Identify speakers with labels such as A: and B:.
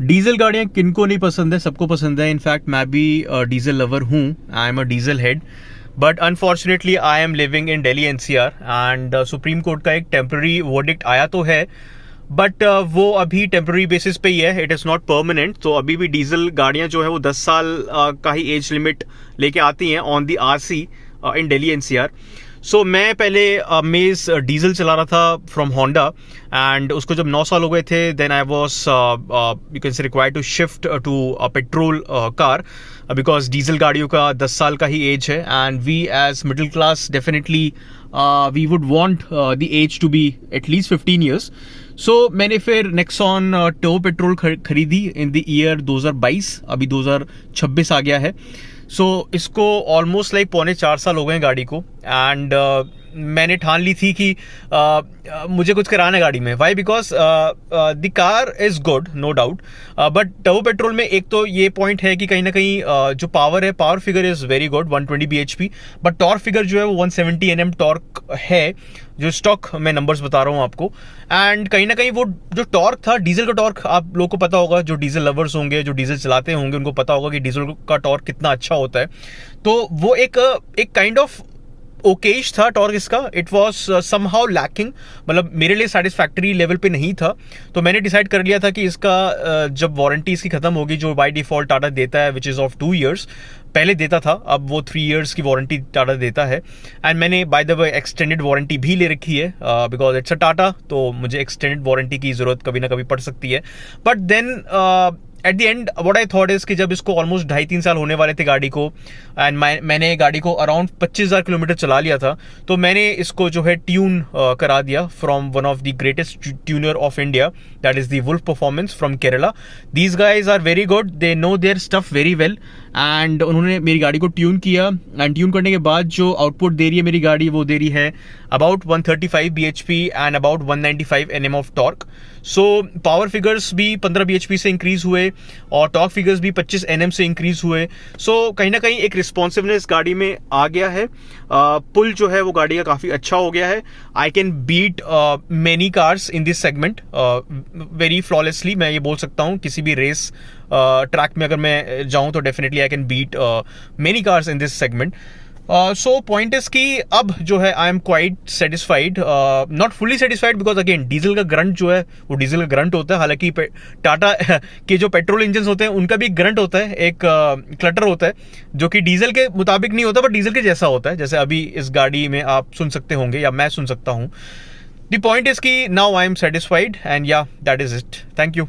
A: Diesel गाड़ियाँ किनको नहीं पसंद है, सबको पसंद है। इनफैक्ट मैं भी डीजल लवर हूँ, I am a diesel head, but unfortunately I am living in Delhi NCR and supreme court का एक टेम्पररी वर्डिक्ट आया तो है, बट वो अभी टेम्पररी बेसिस पे ही है, इट इज़ नॉट परमानेंट। तो अभी भी डीजल गाड़ियाँ जो है वो 10 साल का ही एज लिमिट लेके आती हैं on the RC in Delhi NCR. So मैं पहले मेज डीजल चला रहा था फ्रॉम होंडा, एंड उसको जब 9 साल हो गए थे, then I was you can say required to shift to a petrol car, because diesel गाड़ियों का 10 साल का ही एज है, and we as middle class definitely we would want the age to be at least 15 years. So मैंने फिर Nexon turbo petrol खरीदी in the year 2022, अभी 2026 आ गया है। सो इसको ऑलमोस्ट लाइक 3.25 साल हो गए हैं गाड़ी को, एंड मैंने ठान ली थी कि मुझे कुछ कराना है गाड़ी में। Why? Because the car is good, no doubt, but turbo petrol में एक तो ये पॉइंट है कि कहीं ना कहीं जो पावर है, power figure is very good 120 bhp, but torque figure जो है वो 170 Nm टॉर्क है, जो स्टॉक मैं नंबर्स बता रहा हूँ आपको। एंड कहीं ना कहीं वो जो टॉर्क था, डीजल का टॉर्क आप लोगों को पता होगा, जो डीजल लवर्स होंगे, जो डीजल चलाते होंगे, उनको पता होगा कि डीजल का टॉर्क कितना अच्छा होता है। तो वो एक काइंड ऑफ ओकेश था टॉर्क इसका, इट वॉज समहाउ लैकिंग, मतलब मेरे लिए सेटिस्फैक्टरी लेवल पे नहीं था। तो मैंने डिसाइड कर लिया था कि इसका जब वारंटी इसकी खत्म होगी, जो बाय डिफॉल्ट टाटा देता है, विच इज़ ऑफ 2 years, पहले देता था, अब वो 3 years की वारंटी टाटा देता है। एंड मैंने by the way extended warranty भी ले रखी है, बिकॉज इट्स अ टाटा, तो मुझे एक्सटेंडेड वारंटी की ज़रूरत कभी ना कभी पड़ सकती है। But then at the end what I thought is कि जब इसको ऑलमोस्ट 2.5-3 साल होने वाले थे गाड़ी को, एंड मैंने गाड़ी को अराउंड 25,000 किलोमीटर चला लिया था, तो मैंने इसको जो है ट्यून करा दिया from one of the greatest tuner of India, that is the wolf performance from Kerala. These guys are very good, they know their stuff very well, and उन्होंने मेरी गाड़ी को ट्यून किया, एंड ट्यून करने के बाद जो आउटपुट दे रही है मेरी गाड़ी, वो दे रही है about 135 bhp and about 195 Nm of torque. So power figures भी 15 bhp से इंक्रीज हुए और टॉर्क फिगर्स भी 25 Nm से इंक्रीज हुए। सो कहीं ना कहीं एक रिस्पॉन्सिवनेस गाड़ी में आ गया है, पुल जो है वो गाड़ी का काफ़ी अच्छा हो गया है। I can beat many cars in this segment very flawlessly, मैं ये बोल सकता हूँ। किसी भी रेस ट्रैक में अगर मैं जाऊँ तो definitely I can beat many cars in this segment. So point is कि अब जो है I am quite satisfied, not fully satisfied, because again diesel का ग्रंट जो है वो डीजल का ग्रंट होता है। हालांकि टाटा के जो पेट्रोल इंजन होते हैं उनका भी ग्रंट होता है, एक क्लटर होता है जो कि डीजल के मुताबिक नहीं होता, बट डीजल के जैसा होता है, जैसे अभी इस गाड़ी में आप सुन सकते होंगे या मैं सुन सकता हूँ। द पॉइंट इज कि now I am satisfied, and या that is it. Thank you.